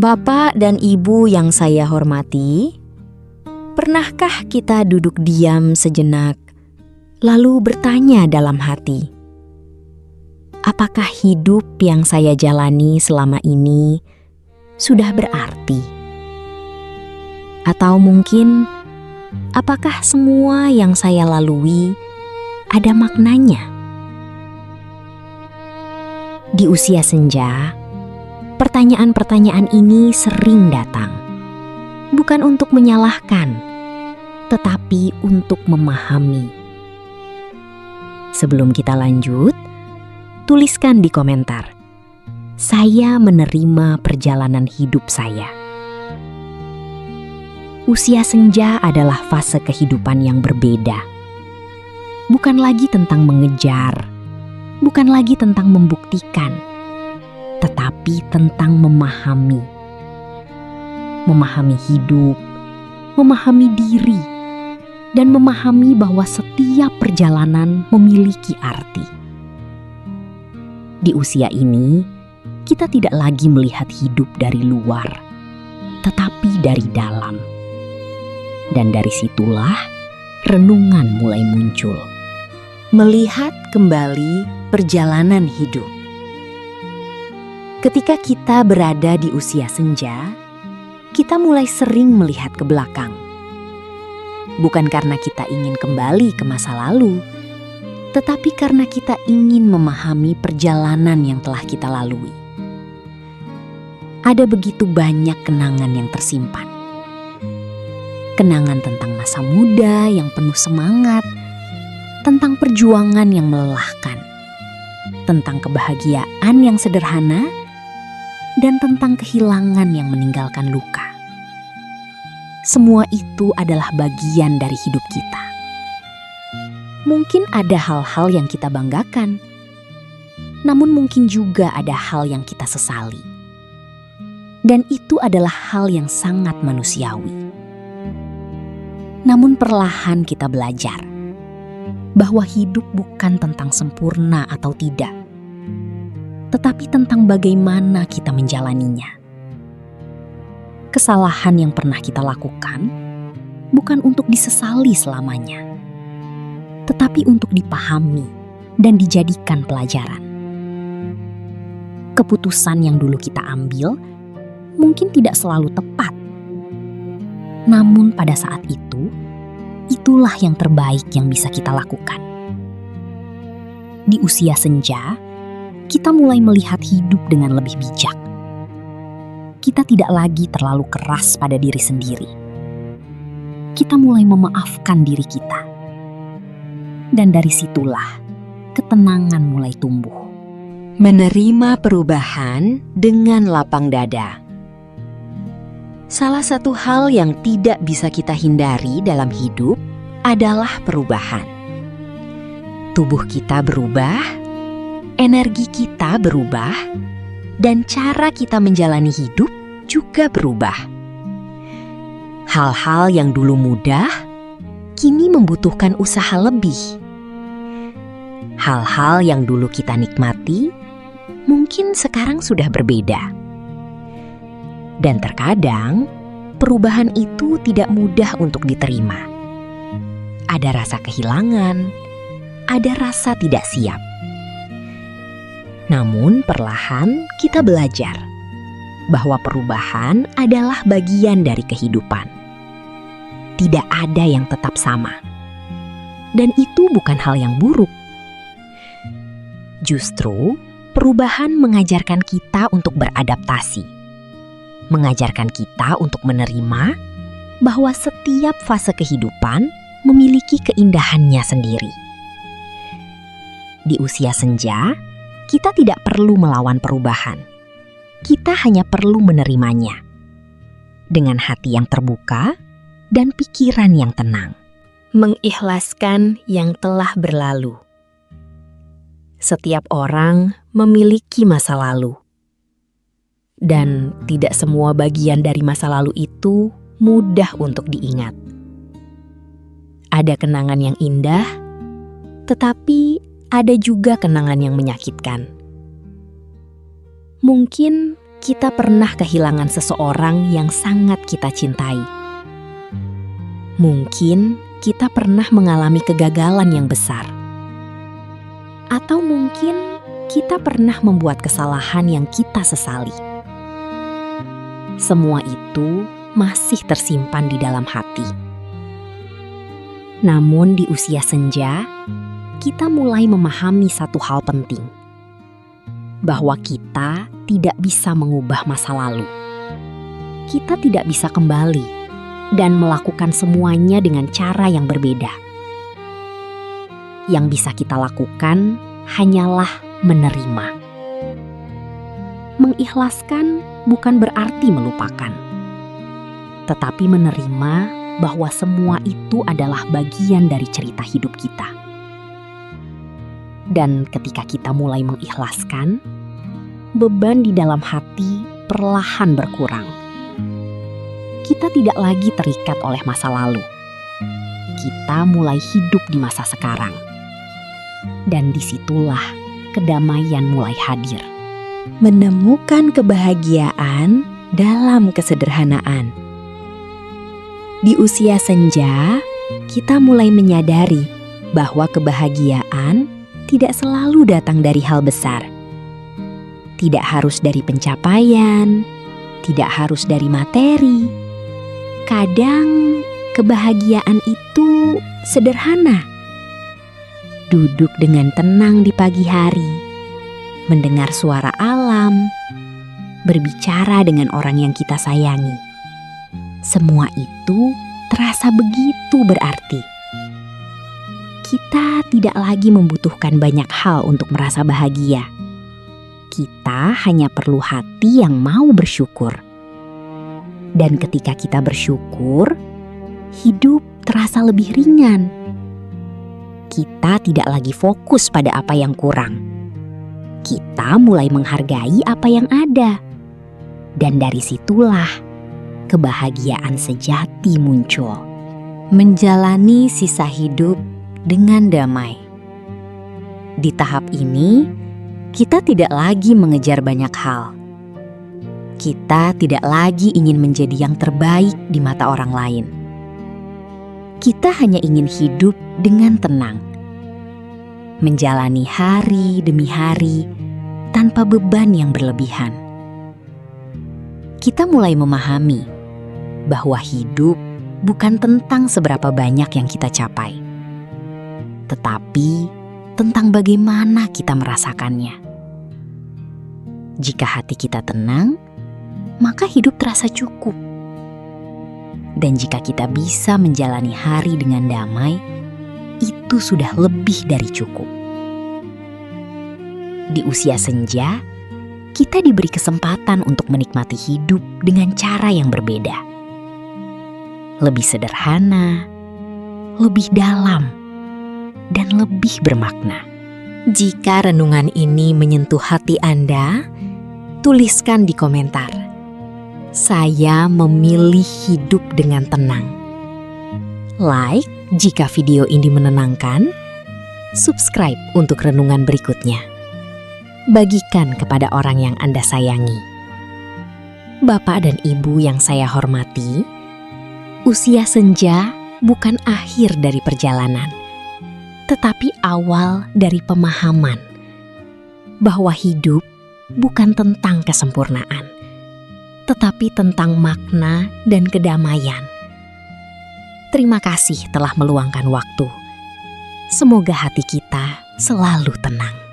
Bapak dan Ibu yang saya hormati, pernahkah kita duduk diam sejenak, lalu bertanya dalam hati, apakah hidup yang saya jalani selama ini sudah berarti? Atau mungkin, apakah semua yang saya lalui ada maknanya? Di usia senja, pertanyaan-pertanyaan ini sering datang, bukan untuk menyalahkan, tetapi untuk memahami. Sebelum kita lanjut, tuliskan di komentar, saya menerima perjalanan hidup saya. Usia senja adalah fase kehidupan yang berbeda. Bukan lagi tentang mengejar, bukan lagi tentang membuktikan, tetapi tentang memahami. Memahami hidup, memahami diri, dan memahami bahwa setiap perjalanan memiliki arti. Di usia ini, kita tidak lagi melihat hidup dari luar, tetapi dari dalam. Dan dari situlah renungan mulai muncul. Melihat kembali perjalanan hidup. Ketika kita berada di usia senja, kita mulai sering melihat ke belakang. Bukan karena kita ingin kembali ke masa lalu, tetapi karena kita ingin memahami perjalanan yang telah kita lalui. Ada begitu banyak kenangan yang tersimpan. Kenangan tentang masa muda yang penuh semangat, tentang perjuangan yang melelahkan, tentang kebahagiaan yang sederhana, dan tentang kehilangan yang meninggalkan luka. Semua itu adalah bagian dari hidup kita. Mungkin ada hal-hal yang kita banggakan, namun mungkin juga ada hal yang kita sesali. Dan itu adalah hal yang sangat manusiawi. Namun perlahan kita belajar bahwa hidup bukan tentang sempurna atau tidak, tetapi tentang bagaimana kita menjalaninya. Kesalahan yang pernah kita lakukan bukan untuk disesali selamanya, tetapi untuk dipahami dan dijadikan pelajaran. Keputusan yang dulu kita ambil mungkin tidak selalu tepat, namun pada saat itu, itulah yang terbaik yang bisa kita lakukan. Di usia senja, kita mulai melihat hidup dengan lebih bijak. Kita tidak lagi terlalu keras pada diri sendiri. Kita mulai memaafkan diri kita. Dan dari situlah, ketenangan mulai tumbuh. Menerima perubahan dengan lapang dada. Salah satu hal yang tidak bisa kita hindari dalam hidup adalah perubahan. Tubuh kita berubah, energi kita berubah, dan cara kita menjalani hidup juga berubah. Hal-hal yang dulu mudah, kini membutuhkan usaha lebih. Hal-hal yang dulu kita nikmati, mungkin sekarang sudah berbeda. Dan terkadang, perubahan itu tidak mudah untuk diterima. Ada rasa kehilangan, ada rasa tidak siap. Namun perlahan kita belajar bahwa perubahan adalah bagian dari kehidupan. Tidak ada yang tetap sama. Dan itu bukan hal yang buruk. Justru, perubahan mengajarkan kita untuk beradaptasi. Mengajarkan kita untuk menerima bahwa setiap fase kehidupan memiliki keindahannya sendiri. Di usia senja, kita tidak perlu melawan perubahan. Kita hanya perlu menerimanya. Dengan hati yang terbuka dan pikiran yang tenang. Mengikhlaskan yang telah berlalu. Setiap orang memiliki masa lalu. Dan tidak semua bagian dari masa lalu itu mudah untuk diingat. Ada kenangan yang indah, tetapi ada juga kenangan yang menyakitkan. Mungkin kita pernah kehilangan seseorang yang sangat kita cintai. Mungkin kita pernah mengalami kegagalan yang besar. Atau mungkin kita pernah membuat kesalahan yang kita sesali. Semua itu masih tersimpan di dalam hati. Namun di usia senja, kita mulai memahami satu hal penting. Bahwa kita tidak bisa mengubah masa lalu. Kita tidak bisa kembali dan melakukan semuanya dengan cara yang berbeda. Yang bisa kita lakukan hanyalah menerima. Mengikhlaskan bukan berarti melupakan, tetapi menerima bahwa semua itu adalah bagian dari cerita hidup kita. Dan ketika kita mulai mengikhlaskan, beban di dalam hati perlahan berkurang. Kita tidak lagi terikat oleh masa lalu. Kita mulai hidup di masa sekarang. Dan disitulah kedamaian mulai hadir. Menemukan kebahagiaan dalam kesederhanaan. Di usia senja, kita mulai menyadari bahwa kebahagiaan tidak selalu datang dari hal besar. Tidak harus dari pencapaian, tidak harus dari materi. Kadang kebahagiaan itu sederhana. Duduk dengan tenang di pagi hari, mendengar suara alam, berbicara dengan orang yang kita sayangi. Semua itu terasa begitu berarti. Kita tidak lagi membutuhkan banyak hal untuk merasa bahagia. Kita hanya perlu hati yang mau bersyukur. Dan ketika kita bersyukur, hidup terasa lebih ringan. Kita tidak lagi fokus pada apa yang kurang. Kita mulai menghargai apa yang ada. Dan dari situlah kebahagiaan sejati muncul. Menjalani sisa hidup dengan damai. Di tahap ini, kita tidak lagi mengejar banyak hal. Kita tidak lagi ingin menjadi yang terbaik di mata orang lain. Kita hanya ingin hidup dengan tenang. Menjalani hari demi hari tanpa beban yang berlebihan. Kita mulai memahami bahwa hidup bukan tentang seberapa banyak yang kita capai, tetapi tentang bagaimana kita merasakannya. Jika hati kita tenang, maka hidup terasa cukup. Dan jika kita bisa menjalani hari dengan damai, itu sudah lebih dari cukup. Di usia senja, kita diberi kesempatan untuk menikmati hidup dengan cara yang berbeda. Lebih sederhana, lebih dalam, dan lebih bermakna. Jika renungan ini menyentuh hati Anda, tuliskan di komentar. Saya memilih hidup dengan tenang. Like jika video ini menenangkan, subscribe untuk renungan berikutnya. Bagikan kepada orang yang Anda sayangi. Bapak dan Ibu yang saya hormati, usia senja bukan akhir dari perjalanan, tetapi awal dari pemahaman bahwa hidup bukan tentang kesempurnaan, tetapi tentang makna dan kedamaian. Terima kasih telah meluangkan waktu. Semoga hati kita selalu tenang.